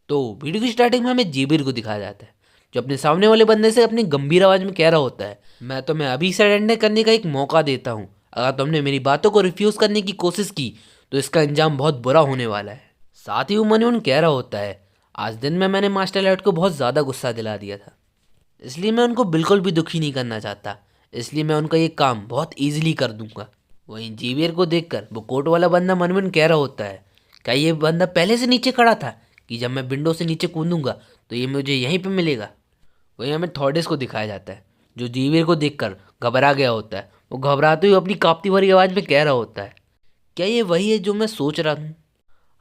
तो वीडियो की स्टार्टिंग में हमें जीबीर को दिखाया जाता है जो अपने सामने वाले बंदे से अपनी गंभीर आवाज में कह रहा होता है, मैं तुम्हें अभी सरेंडर करने का एक मौका देता हूँ। अगर तुमने मेरी बातों को रिफ्यूज करने की कोशिश की तो इसका अंजाम बहुत बुरा होने वाला है। साथ ही वो मन ही मन कह रहा होता है, आज दिन में मैंने मास्टर लाइट को बहुत ज़्यादा गुस्सा दिला दिया था, इसलिए मैं उनको बिल्कुल भी दुखी नहीं करना चाहता, इसलिए मैं उनका ये काम बहुत ईजिली कर दूंगा। वहीं जीवियर को देखकर वो कोट वाला बंदा मन मन कह रहा होता है, क्या ये बंदा पहले से नीचे खड़ा था कि जब मैं विंडो से नीचे कूदूंगा तो ये मुझे यहीं पे मिलेगा। वहीं हमें थॉर्डिस को दिखाया जाता है जो जीवियर को देखकर घबरा गया होता है। वो घबराते हुए अपनी कांपती भरी आवाज़ में कह रहा होता है, क्या ये वही है जो मैं सोच रहा हूँ?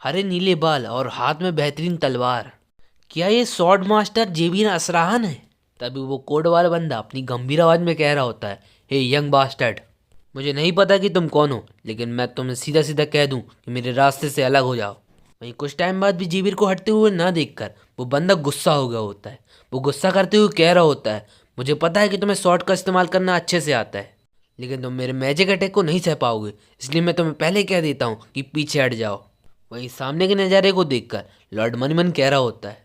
हरे नीले बाल और हाथ में बेहतरीन तलवार, क्या ये स्वॉर्ड मास्टर जेवियर असराहन है? तभी वो कोड वाला बंदा अपनी गंभीर आवाज में कह रहा होता है, हे यंग बास्टर्ड, मुझे नहीं पता कि तुम कौन हो, लेकिन मैं तुम्हें सीधा सीधा कह दूं कि मेरे रास्ते से अलग हो जाओ। वहीं कुछ टाइम बाद भी जीविर को हटते हुए ना देखकर वो बंदा गुस्सा हो गया होता है। वो गुस्सा करते हुए कह रहा होता है, मुझे पता है कि तुम्हें शॉर्ट का इस्तेमाल करना अच्छे से आता है, लेकिन तुम मेरे मैजिक अटैक को नहीं सह पाओगे, इसलिए मैं तुम्हें पहले कह देता हूँ कि पीछे हट जाओ। वहीं सामने के नज़ारे को देखकर लॉर्ड मनीमन कह रहा होता है,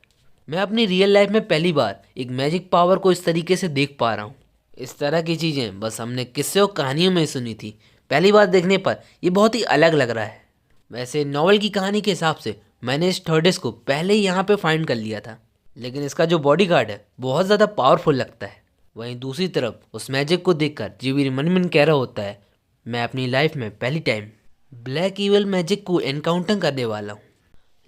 मैं अपनी रियल लाइफ में पहली बार एक मैजिक पावर को इस तरीके से देख पा रहा हूँ। इस तरह की चीज़ें बस हमने किस्से और कहानियों में सुनी थी, पहली बार देखने पर ये बहुत ही अलग लग रहा है। वैसे नॉवल की कहानी के हिसाब से मैंने इस थर्डिस को पहले ही यहाँ पे फाइंड कर लिया था, लेकिन इसका जो बॉडीगार्ड है बहुत ज़्यादा पावरफुल लगता है। वहीं दूसरी तरफ उस मैजिक को देखकर जीवीर मन मन कह रहा होता है, मैं अपनी लाइफ में पहली टाइम ब्लैक इवल मैजिक को एनकाउंटर करने वाला हूँ।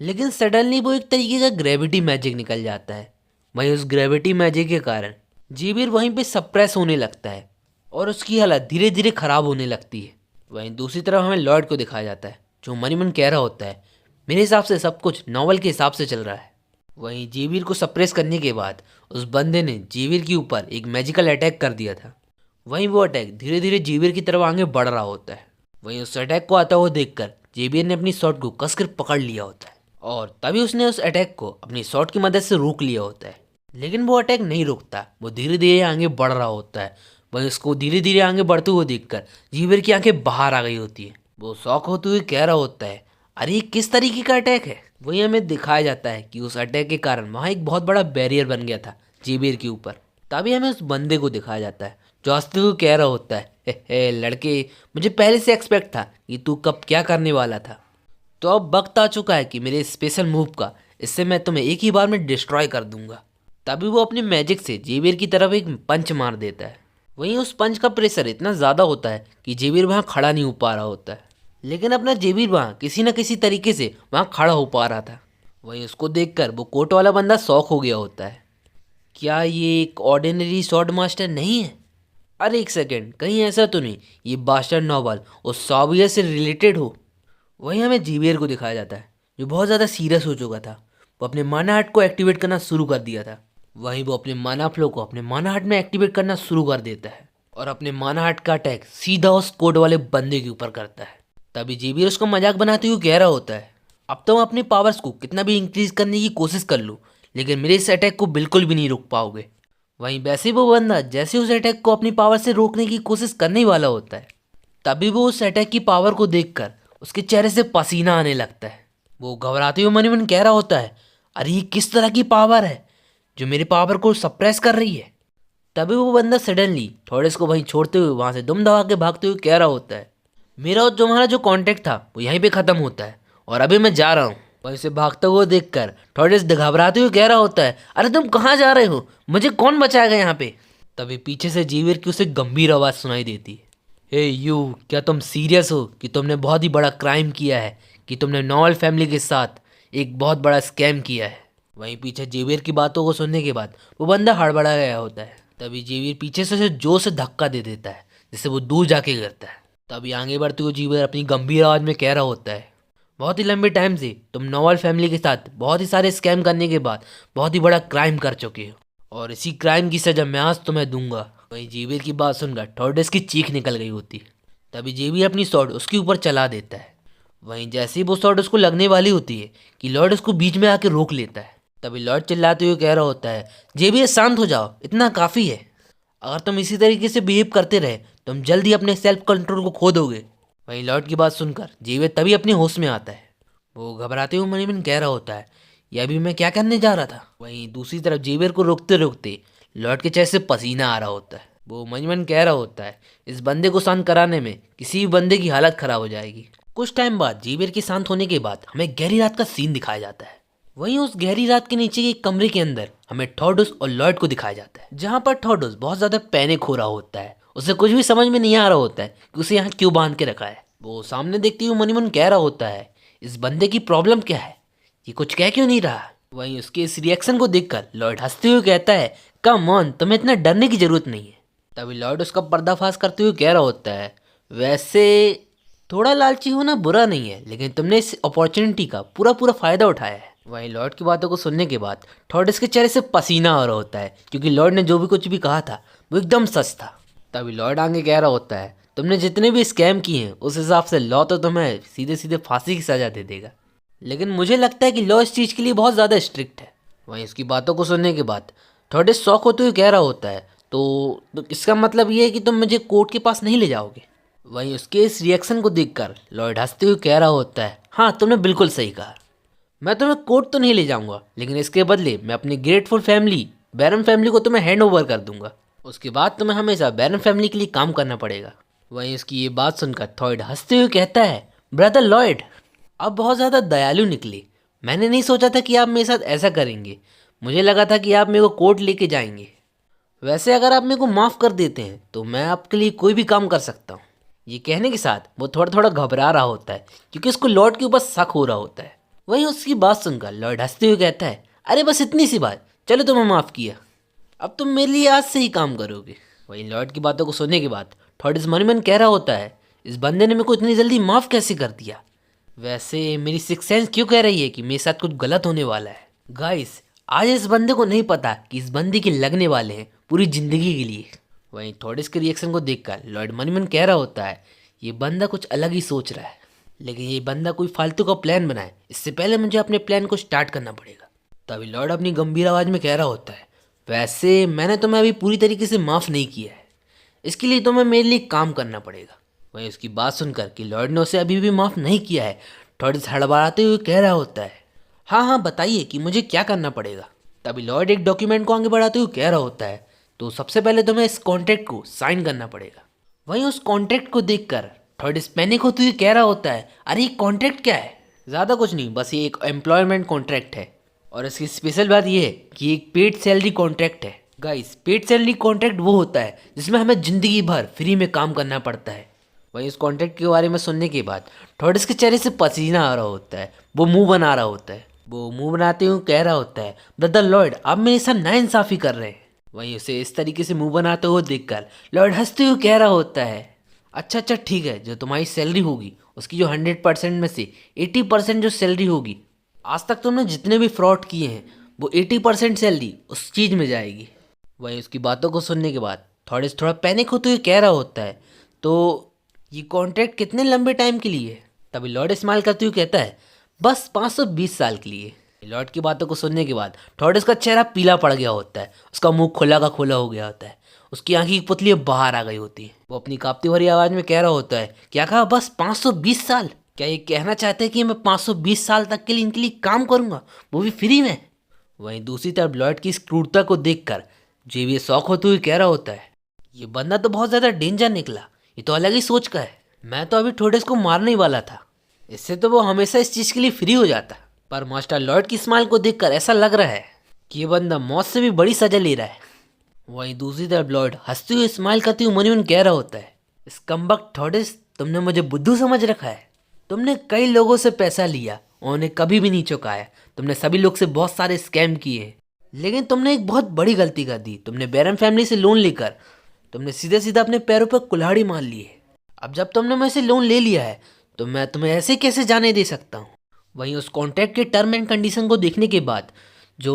लेकिन सडनली वो एक तरीके का ग्रेविटी मैजिक निकल जाता है। वहीं उस ग्रेविटी मैजिक के कारण जीबिर वहीं पे सप्रेस होने लगता है और उसकी हालत धीरे धीरे ख़राब होने लगती है। वहीं दूसरी तरफ हमें लॉर्ड को दिखाया जाता है जो मन ही मन कह रहा होता है, मेरे हिसाब से सब कुछ नॉवल के हिसाब से चल रहा है। वहीं जीबिर को सप्रेस करने के बाद उस बंदे ने जीबिर के ऊपर एक मैजिकल अटैक कर दिया था। वहीं वो अटैक धीरे धीरे जीबिर की तरफ आगे बढ़ रहा होता है। वहीं उस अटैक को आता हुआ देखकर जेबियर ने अपनी शॉट को कसकर पकड़ लिया होता है और तभी उसने उस अटैक को अपनी शॉट की मदद से रोक लिया होता है। लेकिन वो अटैक नहीं रुकता, वो धीरे धीरे आगे बढ़ रहा होता है। वहीं उसको धीरे धीरे आगे बढ़ते हुए देखकर जेबियर की आंखें बाहर आ गई होती है। वो शौक होते हुए कह रहा होता है, अरे ये किस तरीके का अटैक है? वहीं हमें दिखाया जाता है कि उस अटैक के कारण वहाँ एक बहुत बड़ा बैरियर बन गया था जेबियर के ऊपर। तभी हमें उस बंदे को दिखाया जाता है जो हंसते हुए कह रहा होता है, हे लड़के, मुझे पहले से एक्सपेक्ट था कि तू कब क्या करने वाला था। तो अब वक्त आ चुका है कि मेरे स्पेशल मूव का, इससे मैं तुम्हें एक ही बार में डिस्ट्रॉय कर दूंगा। तभी वो अपने मैजिक से जेवियर की तरफ एक पंच मार देता है। वहीं उस पंच का प्रेशर इतना ज़्यादा होता है कि जेवियर वहाँ खड़ा नहीं हो पा रहा होता है, लेकिन अपना जेवियर वहाँ किसी न किसी तरीके से वहाँ खड़ा हो पा रहा था। वहीं उसको देखकर वो कोट वाला बंदा शॉक हो गया होता है, क्या ये एक ऑर्डिनरी स्वॉर्ड मास्टर नहीं है? अरे एक सेकेंड, कहीं ऐसा तो नहीं ये बास्टर्ड नॉवल उस सॉवियर से रिलेटेड हो? वहीं हमें जीवियर को दिखाया जाता है जो बहुत ज़्यादा सीरियस हो चुका था। वो अपने माना हार्ट को एक्टिवेट करना शुरू कर दिया था। वहीं वो अपने माना फ्लो को अपने माना हार्ट में एक्टिवेट करना शुरू कर देता है और अपने माना हार्ट का अटैक सीधा उस कोड वाले बंदे के ऊपर करता है। तभी जीवियर उसको मजाक बनाते हुए कह रहा होता है, अब तो मैं अपने पावर्स को कितना भी इंक्रीज करने की कोशिश कर लूँ, लेकिन मेरे इस अटैक को बिल्कुल भी नहीं रोक पाओगे। वहीं वैसे ही वो बंदा जैसे उस अटैक को अपनी पावर से रोकने की कोशिश करने ही वाला होता है, तभी वो उस अटैक की पावर को देखकर उसके चेहरे से पसीना आने लगता है। वो घबराते हुए मन ही मन कह रहा होता है, अरे ये किस तरह की पावर है जो मेरी पावर को सप्रेस कर रही है? तभी वो बंदा सडनली थॉर्डिस को वहीं छोड़ते हुए वहाँ से दुम दबा के भागते हुए कह रहा होता है, मेरा और तुम्हारा जो कांटेक्ट था वो यहीं पे ख़त्म होता है और अभी मैं जा रहा हूँ। वहीं से भागते हुए देखकर थॉर्डिस घबराते हुए कह रहा होता है, अरे तुम कहाँ जा रहे हो, मुझे कौन बचाएगा यहाँ पे? तभी पीछे से जीवियर की उसे गंभीर आवाज़ सुनाई देती है, हे यू, क्या तुम सीरियस हो कि तुमने बहुत ही बड़ा क्राइम किया है, कि तुमने नॉवल फैमिली के साथ एक बहुत बड़ा स्कैम किया है? वहीं पीछे जेवियर की बातों को सुनने के बाद वो बंदा हड़बड़ा गया होता है। तभी जेवियर पीछे से उसे जोर से धक्का दे देता है जिससे वो दूर जाके गिरता है। तभी आगे बढ़ते हुए जेवियर अपनी गंभीर आवाज़ में कह रहा होता है, बहुत ही लंबे टाइम से तुम नॉवल फैमिली के साथ बहुत ही सारे स्कैम करने के बाद बहुत ही बड़ा क्राइम कर चुके हो और इसी क्राइम की सजा मैं आज तुम्हें दूंगा। वहीं जेवियर की बात सुनकर थॉर्डिस की चीख निकल गई होती है। तभी जेवियर अपनी स्वॉर्ड उसके ऊपर चला देता है। वहीं जैसे ही वो स्वॉर्ड उसको लगने वाली होती है कि लॉर्ड उसको बीच में आके रोक लेता है। तभी लॉर्ड चिल्लाते हुए कह रहा होता है, जेवियर शांत हो जाओ, इतना काफ़ी है। अगर तुम इसी तरीके से बिहेव करते रहे तुम जल्दी अपने सेल्फ कंट्रोल को खो दोगे। वहीं लॉर्ड की बात सुनकर जेवियर तभी अपने होश में आता है। वो घबराते हुए मन ही मन कह रहा होता है, या अभी मैं क्या करने जा रहा था। वहीं दूसरी तरफ जेवियर को रोकते रोकते लॉर्ड के चेहरे से पसीना आ रहा होता है। वो मन ही मन कह रहा होता है इस बंदे को शांत कराने में किसी भी बंदे की हालत खराब हो जाएगी। कुछ टाइम बाद जेवियर के शांत होने के बाद हमें गहरी रात का सीन दिखाया जाता है। वहीं उस गहरी रात के नीचे के एक कमरे के अंदर हमें थॉडोस और लॉर्ड को दिखाया जाता है, जहाँ पर थॉडोस बहुत ज्यादा पैनिक हो रहा होता है। उसे कुछ भी समझ में नहीं आ रहा होता है कि उसे यहाँ क्यों बांध के रखा है। वो सामने देखते हुए मन ही मन कह रहा होता है इस बंदे की प्रॉब्लम क्या है, ये कुछ कह क्यों नहीं रहा। वहीं उसके इस रिएक्शन को देखकर लॉर्ड हंसते हुए कहता है कम ऑन, तुम्हें इतना डरने की जरूरत नहीं है। तभी लॉर्ड उसका पर्दाफाश करते हुए कह रहा होता है वैसे थोड़ा लालची होना बुरा नहीं है, लेकिन तुमने इस अपॉर्चुनिटी का पूरा पूरा फायदा उठाया है। वहीं लॉर्ड की बातों को सुनने के बाद थॉडस के चेहरे से पसीना आ रहा होता है, क्योंकि लॉर्ड ने जो भी कुछ भी कहा था वो एकदम सच था। तभी लॉर्ड आगे कह रहा होता है तुमने जितने भी स्कैम किए हैं उस हिसाब से लॉ तो तुम्हें सीधे सीधे फांसी की सजा दे देगा, लेकिन मुझे लगता है कि लॉ इस चीज़ के लिए बहुत ज़्यादा स्ट्रिक्ट है। वहीं इसकी बातों को सुनने के बाद थॉडस शौक होते हुए कह रहा होता है तो इसका मतलब ये है कि तुम मुझे कोर्ट के पास नहीं ले जाओगे। वहीं उसके इस रिएक्शन को देखकर लॉर्ड हंसते हुए कह रहा होता है हाँ तुमने बिल्कुल सही कहा, मैं तुम्हें कोर्ट तो नहीं ले जाऊंगा, लेकिन इसके बदले मैं अपनी ग्रेटफुल फैमिली बैरन फैमिली को तुम्हें हैंड ओवर कर दूंगा। उसके बाद तुम्हें हमेशा बैरन फैमिली के लिए काम करना पड़ेगा। वहीं उसकी ये बात सुनकर थॉयड हंसते हुए कहता है ब्रदर लॉयड, आप बहुत ज़्यादा दयालु निकले। मैंने नहीं सोचा था कि आप मेरे साथ ऐसा करेंगे, मुझे लगा था कि आप मेरे को कोर्ट लेके जाएंगे। वैसे अगर आप मेरे को माफ़ कर देते हैं तो मैं आपके लिए कोई भी काम कर सकता हूँ। ये कहने के साथ वो थोड़ा थोड़ा घबरा रहा होता है, क्योंकि उसको लॉर्ड के ऊपर शक हो रहा होता है। वहीं उसकी बात सुनकर लॉर्ड हंसते हुए कहता है अरे बस इतनी सी बात, चलो तुम्हें माफ़ किया, अब तुम मेरे लिए आज से ही काम करोगे। वहीं लॉर्ड की बातों को सुनने के बाद थॉडस मन ही मन कह रहा होता है इस बंदे ने मेरे को इतनी जल्दी माफ़ कैसे कर दिया। वैसे मेरी सिक्स सेंस क्यों कह रही है कि मेरे साथ कुछ गलत होने वाला है। गाइस आज इस बंदे को नहीं पता कि इस बंदे के लगने वाले हैं पूरी जिंदगी के लिए। वहीं थॉडस के रिएक्शन को देखकर लॉर्ड मन ही मन कह रहा होता है ये बंदा कुछ अलग ही सोच रहा है, लेकिन ये बंदा कोई फालतू का प्लान बनाए इससे पहले मुझे अपने प्लान को स्टार्ट करना पड़ेगा। तभी लॉर्ड अपनी गंभीर आवाज़ में कह रहा होता है वैसे मैंने तुम्हें अभी पूरी तरीके से माफ़ नहीं किया है, इसके लिए तुम्हें मेरे लिए काम करना पड़ेगा। वहीं उसकी बात सुनकर कि लॉर्ड ने उसे अभी भी माफ़ नहीं किया है, थॉडस हड़बड़ाते हुए कह रहा होता है हाँ हाँ बताइए कि मुझे क्या करना पड़ेगा। तभी लॉर्ड एक डॉक्यूमेंट को आगे बढ़ाते हुए कह रहा होता है तो सबसे पहले तुम्हें इस कॉन्ट्रैक्ट को साइन करना पड़ेगा। वहीं उस कॉन्ट्रैक्ट को देखकर थॉडस पैनिक होते हुए कह रहा होता है अरे ये कॉन्ट्रैक्ट क्या है। ज़्यादा कुछ नहीं, बस ये एक एम्प्लॉयमेंट कॉन्ट्रैक्ट है, और इसकी स्पेशल बात ये है कि एक पेड सैलरी कॉन्ट्रैक्ट है। गाइस पेड सैलरी कॉन्ट्रैक्ट वो होता है जिसमें हमें ज़िंदगी भर फ्री में काम करना पड़ता है। वहीं इस कॉन्ट्रैक्ट के बारे में सुनने के बाद थॉडस के चेहरे से पसीना आ रहा होता है, वो मुंह बना रहा होता है। वो मुंह बनाते हुए कह रहा होता है ब्रदर लॉर्ड आप मेरे साथ नाइंसाफ़ी कर रहे हैं। वहीं उसे इस तरीके से मुंह बनाते हुए देखकर लॉर्ड हंसते हुए कह रहा होता है अच्छा ठीक है, जो तुम्हारी सैलरी होगी उसकी जो 100% में से 80% जो सैलरी होगी, आज तक तुमने जितने भी फ्रॉड किए हैं वो 80% सैलरी उस चीज़ में जाएगी। वहीं उसकी बातों को सुनने के बाद थॉडस थोड़ा पैनिक होते हुए कह रहा होता है तो ये कॉन्ट्रैक्ट कितने लंबे टाइम के लिए है। तभी लॉर्ड स्माइल करते हुए कहता है बस 520 साल के लिए। लॉर्ड की बातों को सुनने के बाद थॉडस का चेहरा पीला पड़ गया होता है, उसका मुंह खुला का खुला हो गया होता है, उसकी आंखें की पुतलियां बाहर आ गई होती है। वो अपनी कांपती भरी आवाज़ में कह रहा होता है क्या कहा बस 520 साल, क्या ये कहना चाहते हैं कि मैं 520 साल तक के लिए इनके लिए काम करूंगा, वो भी फ्री में। वहीं दूसरी तरफ लॉर्ड की इस क्रूरता को देखकर जेवियर शौक होते हुए कह रहा होता है ये बंदा तो बहुत ज़्यादा डेंजर निकला, ये तो अलग ही सोच का है। मैं तो अभी थॉडस को मारने ही वाला था, इससे तो वो हमेशा इस चीज़ के लिए फ्री हो जाता, पर मास्टर लॉर्ड की स्माइल को देखकर ऐसा लग रहा है कि ये बंदा मौत से भी बड़ी सजा ले रहा है। वहीं दूसरी तरफ लॉर्ड हंसते हुए स्माइल करते हुए मन ही मन कह रहा होता है स्कम्बक थॉडस तुमने मुझे बुद्धू समझ रखा है, तुमने कई लोगों से पैसा लिया और उन्हें कभी भी नहीं चुकाया, तुमने सभी लोग से बहुत सारे स्कैम किए, लेकिन तुमने एक बहुत बड़ी गलती कर दी, तुमने बैरन फैमिली से लोन लेकर तुमने सीधे सीधा अपने पैरों पर कुल्हाड़ी मार ली है। अब जब तुमने मुझसे लोन ले लिया है तो मैं तुम्हें ऐसे कैसे जाने दे सकता हूँ। वहीं उस कॉन्ट्रैक्ट के टर्म एंड कंडीशन को देखने के बाद जो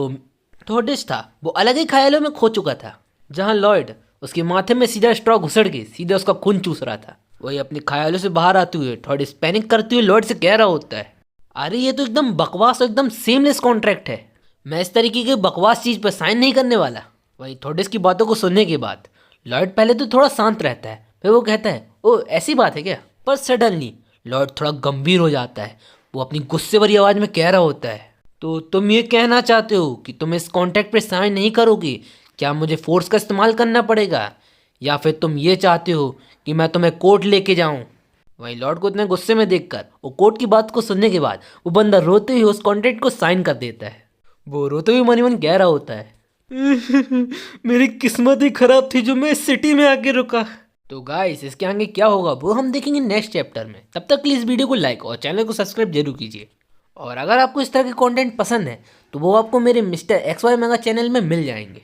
थॉडस था वो अलग ही ख्यालों में खो चुका था, जहाँ लॉर्ड उसके माथे में सीधा स्ट्रॉ घुसड़ के सीधा उसका खून चूस रहा था। वही अपने ख्यालों से बाहर आते हुए थॉडस पैनिक करते हुए लॉर्ड से कह रहा होता है अरे ये तो एकदम बकवास और एकदम सेमलेस कॉन्ट्रैक्ट है, मैं इस तरीके के बकवास चीज़ पर साइन नहीं करने वाला। वहीं थॉडस की बातों को सुनने के बाद लॉर्ड पहले तो थोड़ा शांत रहता है, फिर वो कहता है ओ ऐसी बात है क्या, पर सडनली लॉर्ड थोड़ा गंभीर हो जाता है। वो अपनी गुस्से भरी आवाज़ में कह रहा होता है तो तुम ये कहना चाहते हो कि तुम इस कॉन्ट्रैक्ट पे साइन नहीं करोगे? क्या मुझे फोर्स का इस्तेमाल करना पड़ेगा, या फिर तुम ये चाहते हो कि मैं तुम्हें कोर्ट लेके जाऊं? वहीं लॉर्ड को इतने गुस्से में देखकर वो कोर्ट की बात को सुनने के बाद वो बंदा रोते हुए उस कॉन्ट्रैक्ट को साइन कर देता है। वो रोते हुए मन ही मन कह रहा होता है मेरी किस्मत ही खराब थी जो मैं इस सिटी में आके रुका। तो गाइस इसके आगे क्या होगा वो हम देखेंगे नेक्स्ट चैप्टर में। तब तक प्लीज़ वीडियो को लाइक और चैनल को सब्सक्राइब जरूर कीजिए। और अगर आपको इस तरह के कंटेंट पसंद है तो वो आपको मेरे Mister X Y mega channel में मिल जाएंगे।